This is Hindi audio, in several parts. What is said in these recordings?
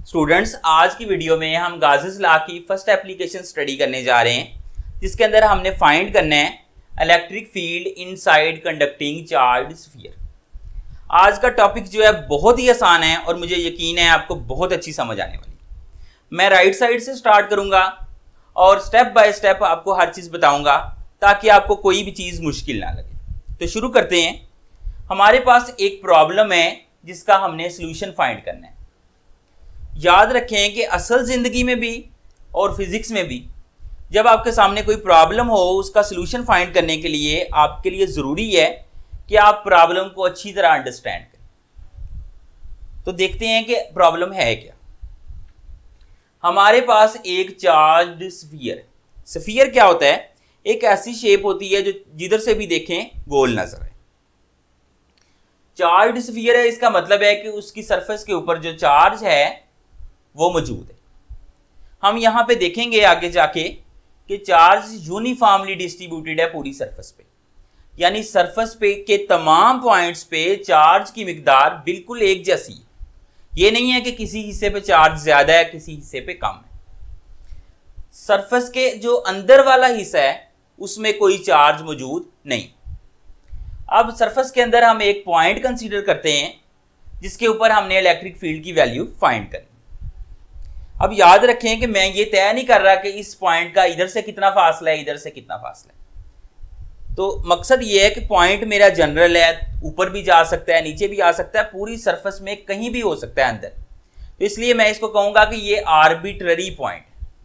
स्टूडेंट्स, आज की वीडियो में हम गाजेस लॉ की फर्स्ट एप्लीकेशन स्टडी करने जा रहे हैं, जिसके अंदर हमने फाइंड करना है electric field inside conducting charge sphere. आज का टॉपिक जो है बहुत ही आसान है और मुझे यकीन है आपको बहुत अच्छी समझ आने वाली। मैं राइट साइड से स्टार्ट करूंगा और स्टेप बाय स्टेप आपको हर चीज़ बताऊंगा ताकि आपको कोई भी चीज़ मुश्किल ना लगे। तो शुरू करते हैं। हमारे पास एक प्रॉब्लम है जिसका हमने सोल्यूशन फाइंड करना है। याद रखें कि असल ज़िंदगी में भी और फिज़िक्स में भी जब आपके सामने कोई प्रॉब्लम हो, उसका सोल्यूशन फाइंड करने के लिए आपके लिए ज़रूरी है कि आप प्रॉब्लम को अच्छी तरह अंडरस्टैंड करें। तो देखते हैं कि प्रॉब्लम है क्या। हमारे पास एक चार्ज स्फीयर है। स्फीयर क्या होता है? एक ऐसी शेप होती है जो जिधर से भी देखें गोल नजर है। चार्ज स्फीयर है, इसका मतलब है कि उसकी सरफेस के ऊपर जो चार्ज है वो मौजूद है। हम यहां पे देखेंगे आगे जाके कि चार्ज यूनिफॉर्मली डिस्ट्रीब्यूटेड है पूरी सरफेस पे, यानी सरफेस पे के तमाम पॉइंट्स पे चार्ज की मिकदार बिल्कुल एक जैसी है। ये नहीं है कि किसी हिस्से पे चार्ज ज्यादा है, किसी हिस्से पे कम है। सरफेस के जो अंदर वाला हिस्सा है उसमें कोई चार्ज मौजूद नहीं। अब सरफेस के अंदर हम एक पॉइंट कंसीडर करते हैं जिसके ऊपर हमने इलेक्ट्रिक फील्ड की वैल्यू फाइंड करनी। अब याद रखें कि मैं ये तय नहीं कर रहा कि इस पॉइंट का इधर से कितना फासला है, इधर से कितना फासला है। तो मकसद ये है कि पॉइंट मेरा जनरल है, ऊपर भी जा सकता है, नीचे भी आ सकता है, पूरी सरफेस में कहीं भी हो सकता है अंदर। तो इसलिए मैं इसको कहूंगा कि ये आर्बिट्ररी पॉइंट है।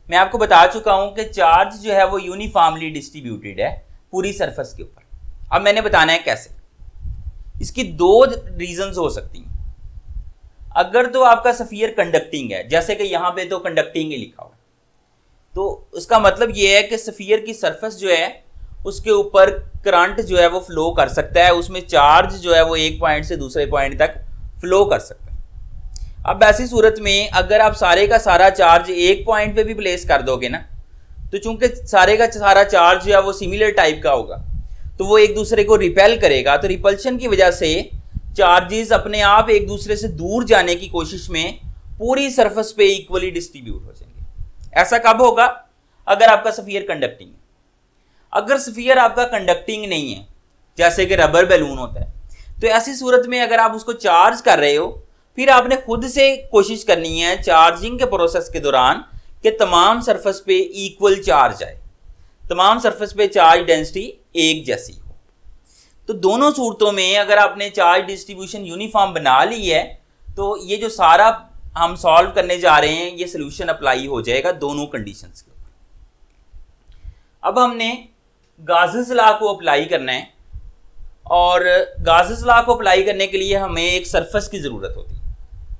मैं आपको बता चुका हूं कि चार्ज जो है वो यूनिफॉर्मली डिस्ट्रीब्यूटेड है पूरी सरफेस के ऊपर। अब मैंने बताना है कैसे। इसकी दो रीजंस हो सकती हैं। अगर तो आपका स्फीयर कंडक्टिंग है, जैसे कि यहां पे तो कंडक्टिंग ही लिखा हुआ है, तो उसका मतलब ये है कि स्फीयर की सरफेस जो है उसके ऊपर करंट जो है वो फ्लो कर सकता है, उसमें चार्ज जो है वो एक पॉइंट से दूसरे पॉइंट तक फ्लो कर सकता है। अब ऐसी सूरत में अगर आप सारे का सारा चार्ज एक पॉइंट पे भी प्लेस कर दोगे ना, तो चूंकि सारे का सारा चार्ज जो है वो सिमिलर टाइप का होगा तो वो एक दूसरे को रिपेल करेगा। तो रिपल्शन की वजह से चार्जेस अपने आप एक दूसरे से दूर जाने की कोशिश में पूरी सरफेस पे इक्वली डिस्ट्रीब्यूट हो जाएंगे। ऐसा कब होगा? अगर आपका स्फीयर कंडक्टिंग है। अगर स्फीयर आपका कंडक्टिंग नहीं है, जैसे कि रबर बैलून होता है, तो ऐसी सूरत में अगर आप उसको चार्ज कर रहे हो, फिर आपने खुद से कोशिश करनी है चार्जिंग के प्रोसेस के दौरान कि तमाम सरफेस पे इक्वल चार्ज आए, तमाम सरफेस पे चार्ज डेंसिटी एक जैसी। तो दोनों सूरतों में अगर आपने चार्ज डिस्ट्रीब्यूशन यूनिफॉर्म बना ली है तो ये जो सारा हम सॉल्व करने जा रहे हैं ये सोल्यूशन अप्लाई हो जाएगा दोनों कंडीशंस के ऊपर। अब हमने गाजेस लॉ को अप्लाई करना है और गाजेस लॉ को अप्लाई करने के लिए हमें एक सरफेस की ज़रूरत होती है।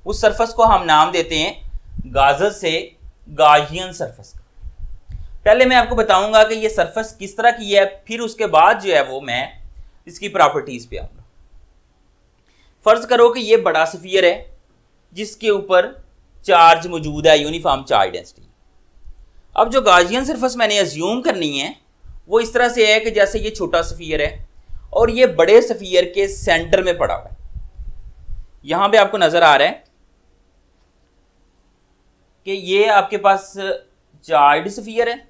उस सरफेस को हम नाम देते हैं गाजेस से गाजियन सरफेस का। पहले मैं आपको बताऊंगा कि ये सरफेस किस तरह की है, फिर उसके बाद जो है वो मैं इसकी प्रॉपर्टीज पे आऊंगा। फर्ज करो कि ये बड़ा स्फीयर है जिसके ऊपर चार्ज मौजूद है, यूनिफॉर्म चार्ज डेंसिटी। अब जो गाजियन सरफेस मैंने अज्यूम करनी है वो इस तरह से है कि जैसे ये छोटा स्फीयर है और ये बड़े स्फीयर के सेंटर में पड़ा हुआ है। यहां पे आपको नजर आ रहा है कि ये आपके पास चार्ज स्फीयर है,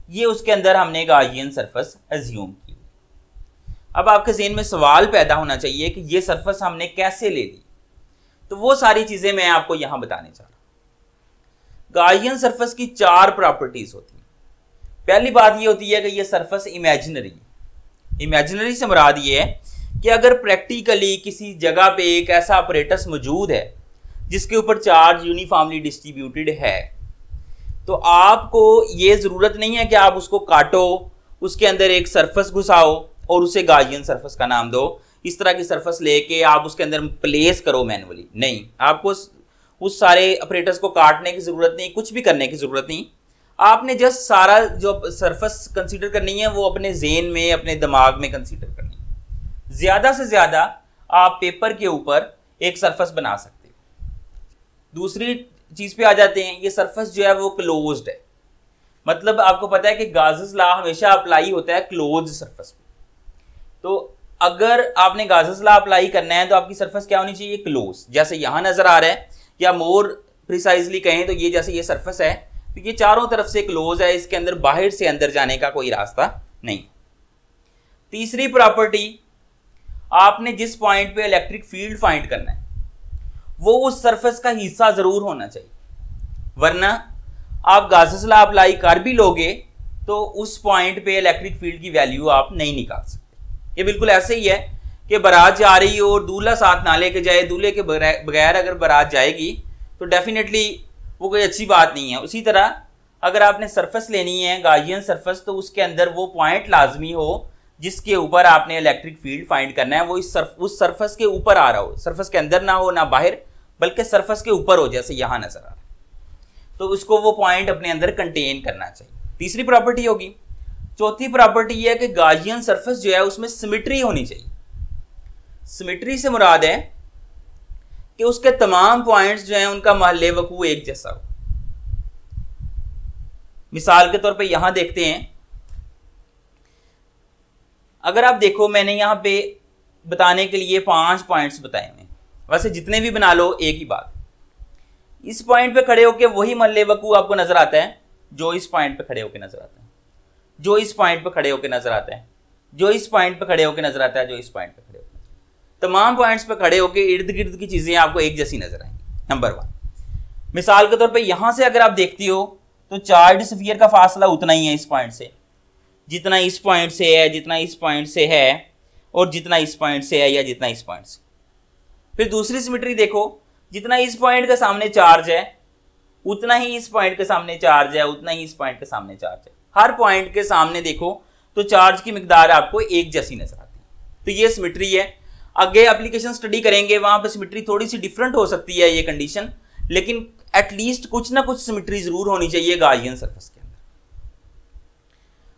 ये उसके अंदर हमने गाजियन सरफेस अज्यूम की। अब आपके ज़हन में सवाल पैदा होना चाहिए कि ये सरफेस हमने कैसे ले ली। तो वो सारी चीज़ें मैं आपको यहां बताने जा रहा हूं। गाजियन सरफेस की चार प्रॉपर्टीज होती हैं। पहली बात ये होती है कि ये सरफेस इमेजिनरी है। इमेजिनरी से मुराद ये है कि अगर प्रैक्टिकली किसी जगह पे एक ऐसा अपरेटस मौजूद है जिसके ऊपर चार्ज यूनिफॉर्मली डिस्ट्रीब्यूटेड है, तो आपको ये ज़रूरत नहीं है कि आप उसको काटो, उसके अंदर एक सरफेस घुसाओ और उसे गाजियन सरफेस का नाम दो। इस तरह की सरफेस लेके आप उसके अंदर प्लेस करो मैनुअली। नहीं, आपको उस सारे ऑपरेटर्स को काटने की ज़रूरत नहीं, कुछ भी करने की ज़रूरत नहीं। आपने जस्ट सारा जो सरफेस कंसीडर करनी है वो अपने ज़हन में, अपने दिमाग में कंसीडर करनी है। ज़्यादा से ज़्यादा आप पेपर के ऊपर एक सरफेस बना सकते हो। दूसरी चीज़ पे आ जाते हैं। ये सरफेस जो है वो क्लोज्ड है, मतलब आपको पता है कि गाजेस लॉ हमेशा अप्लाई होता है क्लोज सरफेस पे। तो अगर आपने गाजर्स लॉ अप्लाई करना है तो आपकी सरफेस क्या होनी चाहिए, क्लोज, जैसे यहां नजर आ रहा है, या मोर प्रिसाइजली कहें तो ये जैसे ये सरफेस है तो ये चारों तरफ से क्लोज है, इसके अंदर बाहर से अंदर जाने का कोई रास्ता नहीं। तीसरी प्रॉपर्टी, आपने जिस पॉइंट पे इलेक्ट्रिक फील्ड फाइंड करना है वो उस सरफेस का हिस्सा जरूर होना चाहिए, वरना आप गाजर्स लॉ अप्लाई कर भी लोगे तो उस पॉइंट पे इलेक्ट्रिक फील्ड की वैल्यू आप नहीं निकाल सकते। ये बिल्कुल ऐसे ही है कि बारात जा रही हो और दूल्हा साथ ना लेके जाए, दूल्हे के बगैर अगर बारात जाएगी तो डेफिनेटली वो कोई अच्छी बात नहीं है। उसी तरह अगर आपने सरफेस लेनी है गाउसियन सरफेस, तो उसके अंदर वो पॉइंट लाजमी हो जिसके ऊपर आपने इलेक्ट्रिक फील्ड फाइंड करना है, वो उस सरफेस के ऊपर आ रहा हो, सरफेस के अंदर ना हो ना बाहर, बल्कि सरफेस के ऊपर हो, जैसे यहां नजर आ रहा है, तो उसको वो पॉइंट अपने अंदर कंटेन करना चाहिए। तीसरी प्रॉपर्टी होगी। चौथी प्रॉपर्टी यह है कि गाउसियन सरफेस जो है उसमें सिमेट्री होनी चाहिए। सिमेट्री से मुराद है कि उसके तमाम पॉइंट्स जो हैं उनका महल्ले वकू एक जैसा हो। मिसाल के तौर पे यहां देखते हैं, अगर आप देखो मैंने यहां पे बताने के लिए 5 पॉइंट्स बताए हुए, वैसे जितने भी बना लो एक ही बात, इस पॉइंट पे खड़े होके वही महल्ले वकू आपको नजर आता है जो इस पॉइंट पे खड़े होके नजर आता है, जो इस पॉइंट पे खड़े होके नजर आता है, जो इस पॉइंट पे खड़े होके नजर आता है, जो इस पॉइंट पे खड़े होके, तमाम पॉइंट्स पे खड़े होके इर्द गिर्द की चीजें आपको एक जैसी नजर आएंगी। नंबर 1, मिसाल के तौर पे यहां से अगर आप देखती हो तो चार्ज स्फीयर का फासला उतना ही है इस पॉइंट से, जितना इस पॉइंट से है, जितना इस पॉइंट से है, और जितना इस पॉइंट से है या जितना इस पॉइंट से। फिर दूसरी सिमेट्री देखो, जितना इस पॉइंट के सामने चार्ज है उतना ही इस पॉइंट के सामने चार्ज है, उतना ही इस पॉइंट के सामने चार्ज है। हर पॉइंट के सामने देखो तो चार्ज की मिकदार आपको एक जैसी नजर आती है। तो ये सिमेट्री है। आगे एप्लीकेशन स्टडी करेंगे वहां पर सिमेट्री थोड़ी सी डिफरेंट हो सकती है ये कंडीशन, लेकिन एटलीस्ट कुछ ना कुछ सिमेट्री जरूर होनी चाहिए गाउसियन सरफेस के अंदर।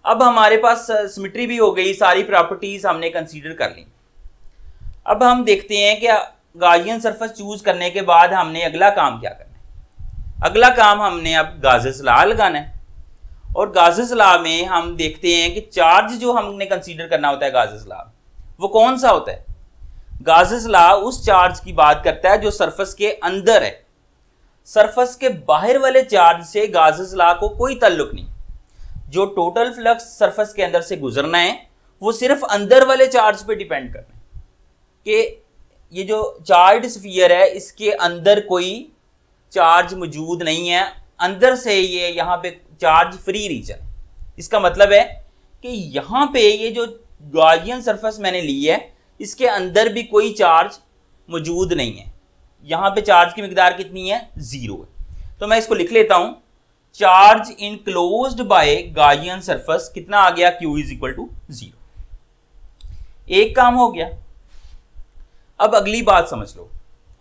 अब हमारे पास सिमेट्री भी हो गई, सारी प्रॉपर्टीज हमने कंसीडर कर ली। अब हम देखते हैं कि गाउसियन सरफेस चूज करने के बाद हमने अगला काम क्या करना है। अगला काम हमने अब गाउसियन लॉ लगाना है, और गाउसियन लॉ में हम देखते हैं कि चार्ज जो हमने कंसीडर करना होता है गाउसियन लॉ वो कौन सा होता है। गाउसियन लॉ उस चार्ज की बात करता है जो सरफेस के अंदर है। सरफेस के बाहर वाले चार्ज से गाउसियन लॉ को कोई ताल्लुक नहीं। जो टोटल फ्लक्स सरफेस के अंदर से गुजरना है वो सिर्फ अंदर वाले चार्ज पे डिपेंड करना है कि ये जो चार्ज स्फीयर है इसके अंदर कोई चार्ज मौजूद नहीं है, अंदर से ये यहाँ पे चार्ज फ्री रीजन। इसका मतलब है कि यहाँ पे ये जो गाउसियन सरफेस मैंने ली है इसके अंदर भी कोई चार्ज मौजूद नहीं है। यहाँ पे चार्ज की मिकदार कितनी है, 0 है। तो मैं इसको लिख लेता हूं, charge enclosed bye Gaussian surface कितना आ गया, Q इज इक्वल टू 0। एक काम हो गया। अब अगली बात समझ लो,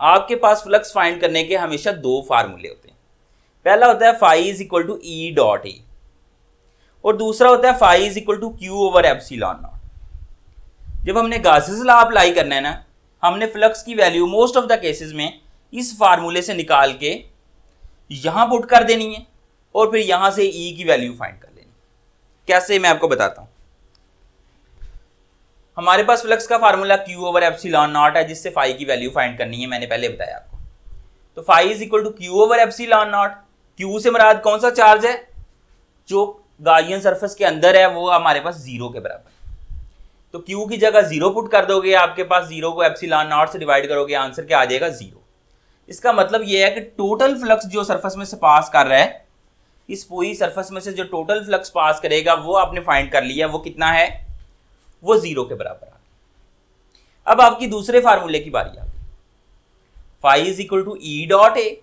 आपके पास फ्लक्स फाइंड करने के हमेशा 2 फार्मूले होते हैं। पहला होता है phi is equal to E dot A, और दूसरा होता है phi is equal to Q over epsilon naught. जब हमने गाउसियन लॉ अप्लाई करना है ना, हमने फ्लक्स की value most of the cases में इस फार्मूले से निकाल के यहां पुट कर देनी है, और फिर यहां से ई की वैल्यू फाइंड कर लेनी। कैसे, मैं आपको बताता हूं। हमारे पास फ्लक्स का formula Q over epsilon not है, जिससे फाई की वैल्यू फाइंड करनी है, मैंने पहले बताया आपको। तो phi is equal to Q over epsilon naught. Q से मुराद कौन सा चार्ज है, जो गाउसियन सरफेस के अंदर है, वो हमारे पास 0 के बराबर। तो क्यू की जगह 0 पुट कर दोगे, आपके पास 0 को एप्सिलॉन नॉट से डिवाइड करोगे, आंसर क्या आ जाएगा, 0। इसका मतलब यह है कि टोटल फ्लक्स जो सरफेस में से पास कर रहा है, इस पूरी सरफेस में से जो टोटल फ्लक्स पास करेगा वो आपने फाइंड कर लिया, वो कितना है, वो 0 के बराबर आ गया। अब आपकी दूसरे फार्मूले की बारी आ गई, phi is equal to E dot A.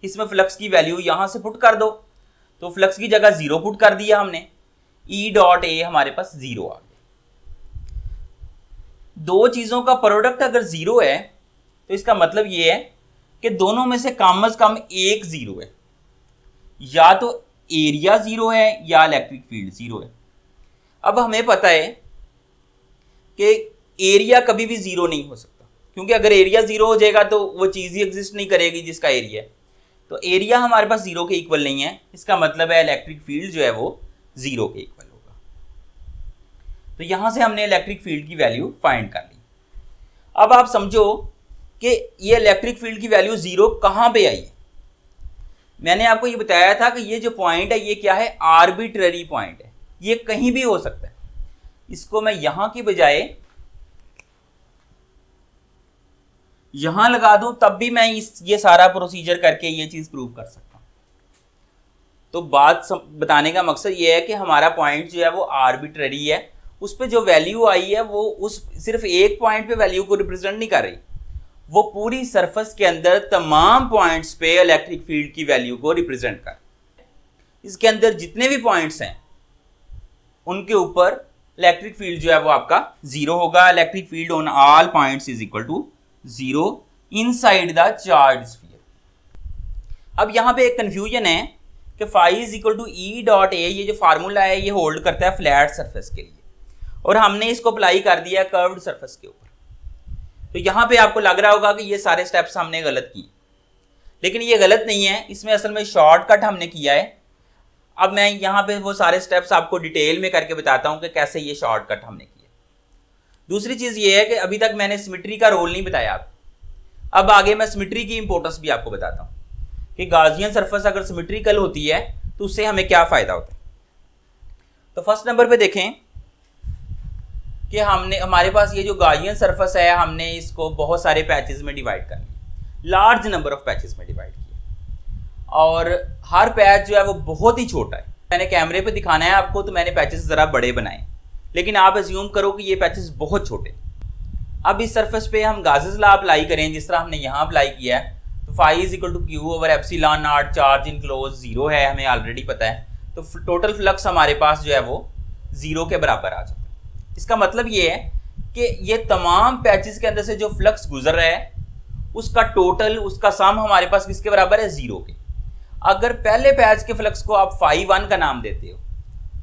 इसमें फ्लक्स की वैल्यू यहां से पुट कर दो, तो फ्लक्स की जगह 0 पुट कर दिया हमने, ई डॉट ए हमारे पास 0 आ गया। दो चीजों का प्रोडक्ट अगर 0 है तो इसका मतलब यह है कि दोनों में से कम एक 0 है, या तो एरिया 0 है या इलेक्ट्रिक फील्ड 0 है। अब हमें पता है कि एरिया कभी भी 0 नहीं हो सकता, क्योंकि अगर एरिया 0 हो जाएगा तो वो चीज ही एग्जिस्ट नहीं करेगी जिसका एरिया है। तो एरिया हमारे पास 0 के इक्वल नहीं है, इसका मतलब है इलेक्ट्रिक फील्ड जो है वो 0 के इक्वल होगा। तो यहां से हमने इलेक्ट्रिक फील्ड की वैल्यू फाइंड कर ली। अब आप समझो कि ये इलेक्ट्रिक फील्ड की वैल्यू 0 कहां पे आई है। मैंने आपको ये बताया था कि ये जो पॉइंट है ये क्या है, आर्बिट्ररी पॉइंट है, ये कहीं भी हो सकता है। इसको मैं यहां की बजाय यहां लगा दूं तब भी मैं ये सारा प्रोसीजर करके ये चीज प्रूव कर सकता हूं। तो बात बताने का मकसद ये है कि हमारा पॉइंट जो है वो आर्बिट्ररी है, उस पर जो वैल्यू आई है वो उस सिर्फ एक पॉइंट पे वैल्यू को रिप्रेजेंट नहीं कर रही, वो पूरी सरफेस के अंदर तमाम पॉइंट्स पे इलेक्ट्रिक फील्ड की वैल्यू को रिप्रेजेंट कर। इसके अंदर जितने भी पॉइंट्स हैं उनके ऊपर इलेक्ट्रिक फील्ड जो है वो आपका 0 होगा। Electric field on all points is equal to 0 inside the charge sphere. अब यहां पे एक कंफ्यूजन है कि phi is equal to E dot A, ये जो फार्मूला है ये होल्ड करता है फ्लैट सरफेस के लिए, और हमने इसको अप्लाई कर दिया कर्व्ड सरफेस के ऊपर। तो यहां पे आपको लग रहा होगा कि ये सारे स्टेप्स हमने गलत किए, लेकिन ये गलत नहीं है, इसमें असल में शॉर्टकट हमने किया है। अब मैं यहां पे वो सारे स्टेप्स आपको डिटेल में करके बताता हूं कि कैसे ये शॉर्टकट हमने किया। दूसरी चीज ये है कि अभी तक मैंने सिमेट्री का रोल नहीं बताया आपको। अब आगे मैं सिमेट्री की इंपॉर्टेंस भी आपको बताता हूं कि गॉसियन सरफेस अगर सिमेट्रिकल होती है तो उससे हमें क्या फायदा होता है। तो फर्स्ट नंबर पे देखें कि हमारे पास ये जो गॉसियन सरफेस है हमने इसको बहुत सारे पैचेस में डिवाइड कर लिया, लार्ज नंबर ऑफ पैचेस में डिवाइड किया, और हर पैच जो है वो बहुत ही छोटा है। मैंने कैमरे पे दिखाना है आपको तो मैंने पैचेस जरा बड़े बनाए, लेकिन आप एज्यूम करो कि ये पैचेस बहुत छोटे। अब इस सरफेस पे हम गासेस लॉ अप्लाई करें जिस तरह हमने यहाँ अप्लाई किया है, तो phi is equal to Q over epsilon naught, charge enclose 0 है, हमें ऑलरेडी पता है। तो टोटल फ्लक्स हमारे पास जो है वो 0 के बराबर आ जाता है। इसका मतलब ये है कि ये तमाम पैचेस के अंदर से जो फ्लक्स गुजर रहा है उसका टोटल, उसका सम हमारे पास किसके बराबर है, 0 के। अगर पहले पैच के फ्लक्स को आप phi 1 का नाम देते हो,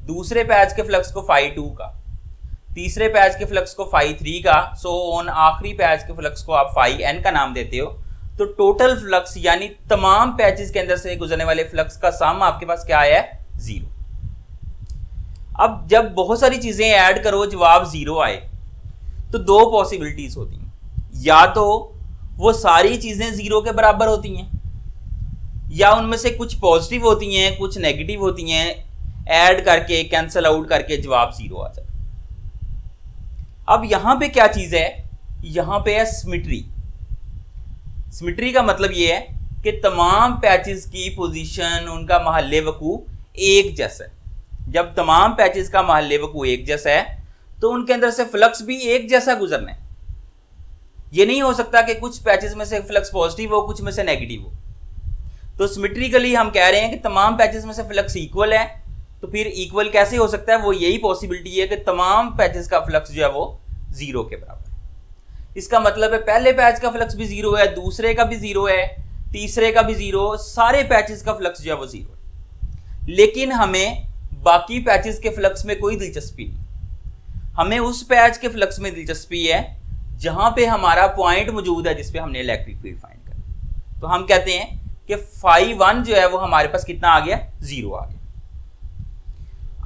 दूसरे पैच के फ्लक्स को phi 2 का, तीसरे पैच के फ्लक्स को phi 3 का, सो ऑन आखिरी पैच के फ्लक्स को आप phi n का नाम देते हो, तो टोटल फ्लक्स यानी तमाम पैचेस के अंदर से गुजरने वाले फ्लक्स का सम आपके पास क्या आया है, 0। अब जब बहुत सारी चीजें ऐड करो जवाब 0 आए तो दो पॉसिबिलिटीज होती हैं, या तो वो सारी चीजें 0 के बराबर होती हैं, या उनमें से कुछ पॉजिटिव होती हैं कुछ नेगेटिव होती हैं, ऐड करके कैंसिल आउट करके जवाब 0 आ जाता है। अब यहां पे क्या चीज है, यहां पे है सिमेट्री। सिमेट्री का मतलब ये है कि तमाम पैचेस की पोजीशन, उनका महल्ले वकू एक जैसा है। जब तमाम पैचेस का महल्ले वकू एक जैसा है तो उनके अंदर से फ्लक्स भी एक जैसा गुजरना है। ये नहीं हो सकता कि कुछ पैचेस में से फ्लक्स पॉजिटिव हो कुछ में से नेगेटिव हो। तो सिमेट्रिकली हम कह रहे हैं कि तमाम पैचेस में से फ्लक्स इक्वल है, तो फिर इक्वल कैसे हो सकता है, वो यही पॉसिबिलिटी है कि तमाम पैचेस का फ्लक्स जो है वो 0 के बराबर है। इसका मतलब है पहले पैच का फ्लक्स भी 0 है, दूसरे का भी 0 है, तीसरे का भी 0, सारे पैचेस का फ्लक्स जो है वो 0 है। लेकिन हमें बाकी पैचेस के फ्लक्स में कोई दिलचस्पी नहीं, हमें उस पैच के फ्लक्स में दिलचस्पी है जहां पे हमारा पॉइंट मौजूद है जिसपे हमने इलेक्ट्रिक फील्ड फाइंड करना। तो हम कहते हैं कि phi 1 जो है वो हमारे पास कितना आ गया, 0 आ गया।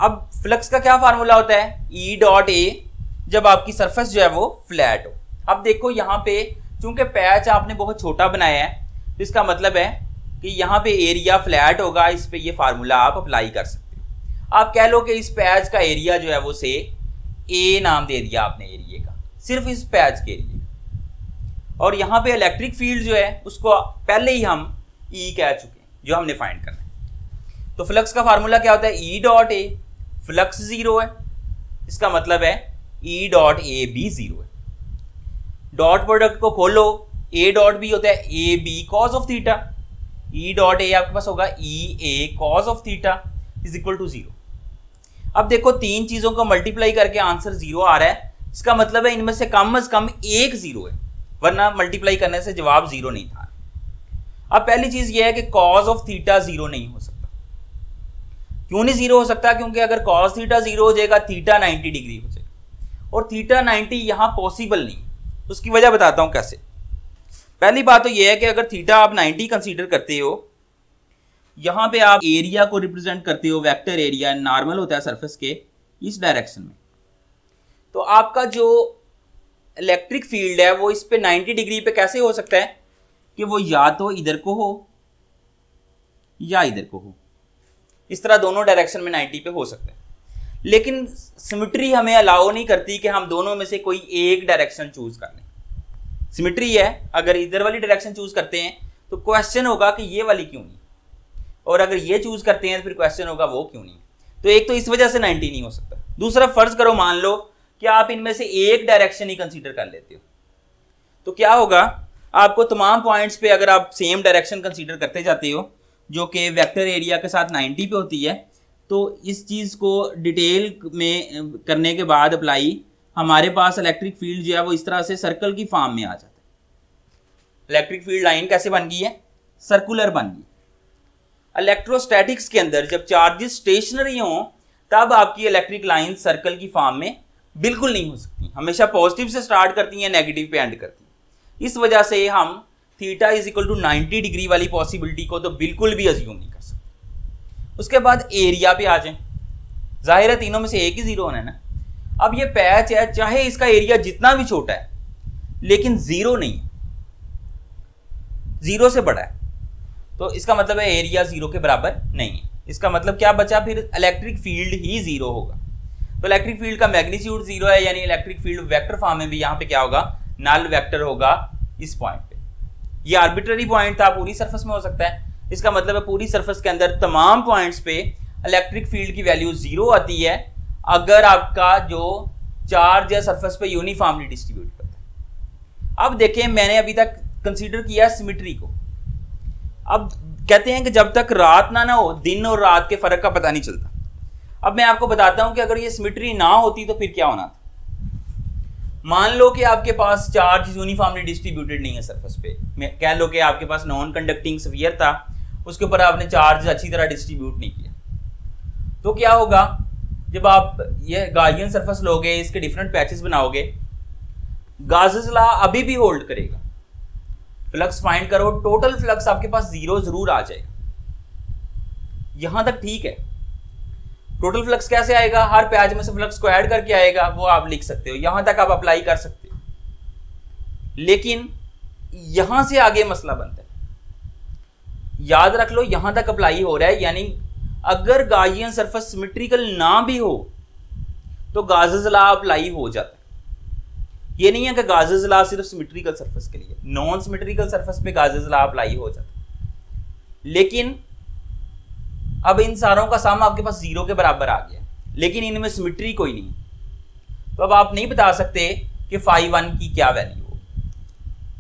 अब फ्लक्स का क्या फार्मूला होता है, E डॉट ए, जब आपकी सरफेस जो है वो फ्लैट हो। अब देखो यहाँ पे चूंकि पैच आपने बहुत छोटा बनाया है तो इसका मतलब है कि यहाँ पे एरिया फ्लैट होगा, इस पे ये फार्मूला आप अप्लाई कर सकते हो। आप कह लो कि इस पैच का एरिया जो है वो से ए नाम दे दिया आपने एरिया का, सिर्फ इस पैच के एरिया का, और यहाँ पे इलेक्ट्रिक फील्ड जो है उसको पहले ही हम E कह चुके हैं जो हमने फाइंड करना है। तो फ्लक्स का फार्मूला क्या होता है, E डॉट ए, फ्लक्स 0 है, इसका मतलब है E डॉट ए भी 0 है। डॉट प्रोडक्ट को खोलो, A डॉट बी होता है A B cos of theta, E dot A आपके पास होगा E A cos of theta is equal to 0। अब देखो तीन चीजों को मल्टीप्लाई करके आंसर 0 आ रहा है, इसका मतलब है इनमें से कम एक 0 है, वरना मल्टीप्लाई करने से जवाब 0 नहीं था। अब पहली चीज यह है कि कॉस ऑफ थीटा 0 नहीं हो सकता। क्यों नहीं 0 हो सकता, क्योंकि अगर कॉस थीटा 0 हो जाएगा थीटा 90 डिग्री हो जाएगा, और थीटा 90 यहां पॉसिबल नहीं। उसकी वजह बताता हूं कैसे। पहली बात तो यह है कि अगर थीटा आप 90 कंसीडर करते हो, यहां पे आप एरिया को रिप्रेजेंट करते हो, वेक्टर एरिया नॉर्मल होता है सरफेस के इस डायरेक्शन में, तो आपका जो इलेक्ट्रिक फील्ड है वो इस पे 90 डिग्री पे कैसे हो सकता है कि वो या तो इधर को हो या इधर को हो, इस तरह दोनों डायरेक्शन में 90 पे हो सकता है। लेकिन सिमेट्री हमें अलाउ नहीं करती कि हम दोनों में से कोई एक डायरेक्शन चूज कर लें। सिमेट्री है, अगर इधर वाली डायरेक्शन चूज करते हैं तो क्वेश्चन होगा कि ये वाली क्यों नहीं, और अगर ये चूज करते हैं तो फिर क्वेश्चन होगा वो क्यों नहीं। तो एक तो इस वजह से 90 नहीं हो सकता। दूसरा, फर्ज करो मान लो कि आप इनमें से एक डायरेक्शन ही कंसीडर कर लेते हो, तो क्या होगा, आपको तमाम पॉइंट्स पे अगर आप सेम डायरेक्शन कंसीडर करते जाते हो जो कि वेक्टर एरिया के साथ 90 पे होती है, तो इस चीज़ को डिटेल में करने के बाद अप्लाई हमारे पास इलेक्ट्रिक फील्ड जो है वो इस तरह से सर्कल की फॉर्म में आ जाता है। इलेक्ट्रिक फील्ड लाइन कैसे बन गई है, सर्कुलर बन गई। इलेक्ट्रोस्टैटिक्स के अंदर जब चार्जेस स्टेशनरी हों तब आपकी इलेक्ट्रिक लाइन सर्कल की फॉर्म में बिल्कुल नहीं हो सकती, हमेशा पॉजिटिव से स्टार्ट करती हैं, नेगेटिव पे एंड करती हैं। इस वजह से हम theta is equal to 90 degree वाली पॉसिबिलिटी को तो बिल्कुल भी अज्यूम नहीं कर सकते। उसके बाद एरिया पे आ जाएं, जाहिर है तीनों में से एक ही जीरो होना है ना। अब ये पैच है, चाहे इसका एरिया जितना भी छोटा है लेकिन जीरो नहीं है, जीरो से बड़ा है, तो इसका मतलब है एरिया जीरो के बराबर नहीं है। इसका मतलब क्या बचा, फिर इलेक्ट्रिक फील्ड ही जीरो होगा। तो इलेक्ट्रिक फील्ड का मैग्नीट्यूड जीरो है, यानी इलेक्ट्रिक फील्ड वेक्टर फॉर्म में भी यहाँ पे क्या होगा, नल वेक्टर होगा इस पॉइंट पे। ये आर्बिट्ररी पॉइंट था, पूरी सरफेस में हो सकता है। इसका मतलब है पूरी सरफेस के अंदर तमाम पॉइंट्स पे इलेक्ट्रिक फील्ड की वैल्यू जीरो आती है अगर आपका जो चार्ज है सरफेस पे यूनिफॉर्मली डिस्ट्रीब्यूट करता है। अब देखें, मैंने अभी तक कंसीडर किया सिमेट्री को। अब कहते हैं कि जब तक रात ना हो, दिन और रात के फर्क का पता नहीं चलता। अब मैं आपको बताता हूं कि अगर ये सिमेट्री ना होती तो फिर क्या होना था। मान लो कि आपके पास चार्ज यूनिफॉर्मली डिस्ट्रीब्यूटेड नहीं है सरफेस पे, मैं कह लो कि आपके पास नॉन कंडक्टिंग स्फीयर था, उसके ऊपर आपने चार्ज अच्छी तरह डिस्ट्रीब्यूट नहीं किया, तो क्या होगा, जब आप ये गाउसियन सरफेस लोगे, इसके डिफरेंट पैचेस बनाओगे, गाउस's लॉ अभी भी होल्ड करेगा। फ्लक्स फाइंड करो, टोटल फ्लक्स आपके पास जीरो जरूर आ जाएगा। यहां तक ठीक है। टोटल फ्लक्स कैसे आएगा, हर पैच में से फ्लक्स को ऐड करके आएगा, वो आप लिख सकते हो, यहां तक आप अप्लाई कर सकते हो। लेकिन यहां से आगे मसला बनता है, याद रख लो यहां तक अप्लाई हो रहा है, यानी अगर गाउसियन सरफेस सिमेट्रिकल ना भी हो तो गाउस's लॉ अप्लाई हो जाता है। ये नहीं है कि गाउस's लॉ सिर्फ सिमेट्रिकल सरफेस के लिए, नॉन सिमेट्रिकल सरफेस पे गाउस's लॉ अप्लाई हो जाता है। लेकिन अब इन सारों का सम आपके पास जीरो के बराबर आ गया, लेकिन इनमें सिमेट्री कोई नहीं, तो अब आप नहीं बता सकते कि फाई 1 की क्या वैल्यू हो।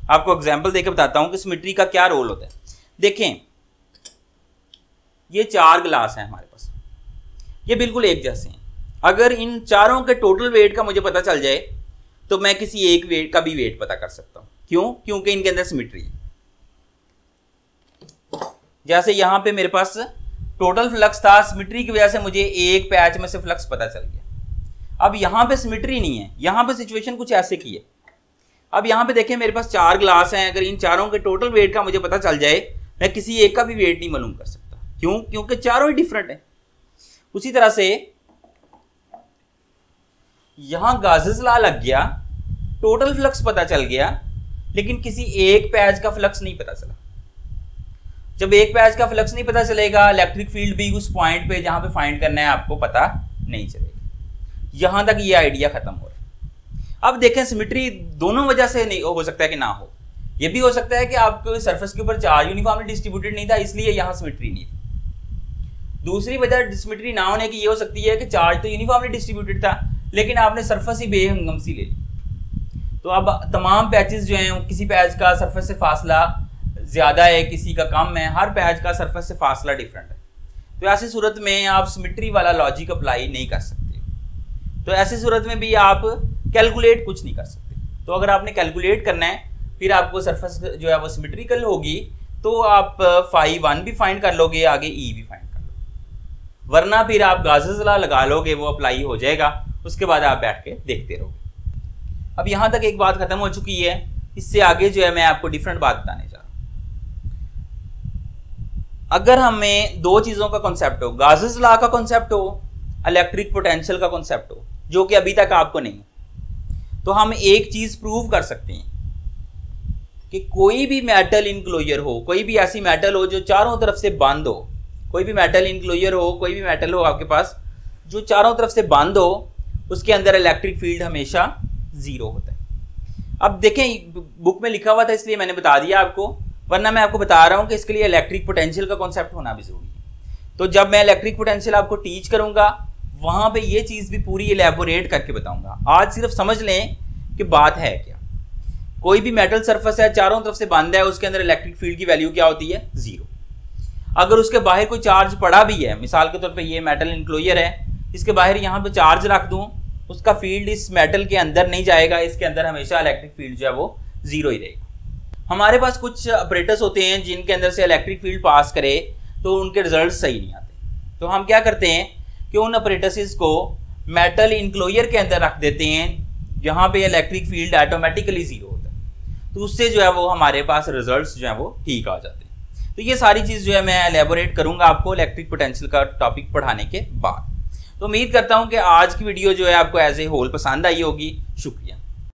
आपको एग्जांपल देकर बताता हूं कि सिमेट्री का क्या रोल होता है। देखें, ये 4 ग्लास हैं हमारे पास, ये बिल्कुल एक जैसे हैं। अगर इन चारों के टोटल वेट का मुझे पता चल जाए तो मैं किसी एक वेट का भी वेट पता कर सकता हूं। क्यों? क्योंकि इनके अंदर सिमेट्री है। जैसे यहां पे मेरे पास टोटल फ्लक्स था, सिमेट्री की वजह से मुझे एक पैच में से फ्लक्स पता चल गया। अब यहां पे सिमेट्री नहीं है, यहां पे सिचुएशन कुछ ऐसे की है। अब यहां पे देखें, मेरे पास 4 ग्लास हैं, अगर इन चारों के टोटल वेट का मुझे पता चल जाए, मैं किसी एक का भी वेट नहीं मालूम कर सकता। क्यों? क्योंकि चारों ही डिफरेंट है। उसी तरह से यहां गाउस's लॉ लग गया, टोटल फ्लक्स पता चल गया, लेकिन किसी एक पैच का फ्लक्स नहीं पता चला। जब एक पैच का फ्लक्स नहीं पता चलेगा, इलेक्ट्रिक फील्ड भी उस पॉइंट पे जहां पे फाइंड करना है आपको पता नहीं चलेगा। यहां तक ये आइडिया खत्म हो रहा है। अब देखें, सिमेट्री दोनों वजह से नहीं हो सकता है कि ना हो। ये भी हो सकता है कि आपको सरफेस के ऊपर चार्ज यूनिफॉर्मली डिस्ट्रीब्यूटेड नहीं था, इसलिए यहां सिमेट्री नहीं थी। दूसरी वजह सिमेट्री ना होने की ये हो सकती है कि चार्ज तो यूनिफॉर्मली डिस्ट्रीब्यूटेड था, लेकिन आपने सरफेस ही बेहंगम सी ले ली। तो अब तमाम पैचेस जो हैं, किसी पैच का सरफेस से फासला ज्यादा है, किसी का कम है, हर पैच का सरफेस से फासला डिफरेंट है। तो ऐसी सूरत में आप सिमेट्री वाला लॉजिक अप्लाई नहीं कर सकते। तो ऐसी सूरत में भी आप कैलकुलेट कुछ नहीं कर सकते। तो अगर आपने कैलकुलेट करना है, फिर आपको सरफेस जो है वो सिमेट्रिकल होगी, तो आप फाई 1 भी फाइंड कर लोगे, आगे ई भी फाइंड कर लोगे। वरना फिर आप गाउस's लॉ लगा लोगे, वो अप्लाई हो जाएगा, उसके बाद आप बैठ के देखते रहोगे। अब यहां तक एक बात खत्म हो चुकी है, इससे आगे जो है मैं आपको डिफरेंट बात बताने जा रहा हूं। अगर हमें दो चीजों का कॉन्सेप्ट हो, गाउस's लॉ का कॉन्सेप्ट हो, इलेक्ट्रिक पोटेंशियल का कॉन्सेप्ट हो, जो कि अभी तक आपको नहीं है, तो हम एक चीज प्रूव कर सकते हैं कि कोई भी मेटल इनक्लोजर हो, कोई भी ऐसी मेटल हो जो चारों तरफ से बंद हो, कोई भी मेटल इनक्लोजर हो, कोई भी मेटल हो आपके पास जो चारों तरफ से बंद हो, उसके अंदर इलेक्ट्रिक फील्ड हमेशा जीरो होता है। अब देखें बुक में लिखा हुआ था इसलिए मैंने बता दिया आपको, वरना मैं आपको बता रहा हूं कि इसके लिए इलेक्ट्रिक पोटेंशियल का कॉन्सेप्ट होना भी जरूरी है। तो जब मैं इलेक्ट्रिक पोटेंशियल आपको टीच करूंगा वहां पे ये चीज भी पूरी इलेबोरेट करके बताऊंगा। आज सिर्फ समझ लें कि बात है क्या। कोई भी मेटल सरफेस है, चारों तरफ से बंद है, उसके अंदर इलेक्ट्रिक फील्ड की वैल्यू क्या होती है? जीरो। अगर उसके बाहर कोई चार्ज पड़ा भी है, मिसाल के तौर पे ये मेटल इनक्लोजर है, इसके बाहर यहाँ पे चार्ज रख दूं, उसका फील्ड इस मेटल के अंदर नहीं जाएगा, इसके अंदर हमेशा इलेक्ट्रिक फील्ड जो है वो जीरो ही रहेगा। हमारे पास कुछ ऑपरेटर्स होते हैं जिनके अंदर से इलेक्ट्रिक फील्ड पास करे तो उनके रिजल्ट सही नहीं आते। तो हम क्या करते हैं कि उन ऑपरेटर्स को मेटल इनक्लोजर के अंदर रख देते हैं जहाँ पे इलेक्ट्रिक फील्ड ऑटोमेटिकली जीरो होता है, तो उससे जो है वो हमारे पास रिजल्ट्स जो है वो ठीक आ जाते हैं। तो ये सारी चीज़ जो है मैं एलेबोरेट करूंगा आपको इलेक्ट्रिक पोटेंशियल का टॉपिक पढ़ाने के बाद। तो उम्मीद करता हूं कि आज की वीडियो जो है आपको एज ए होल पसंद आई होगी। शुक्रिया।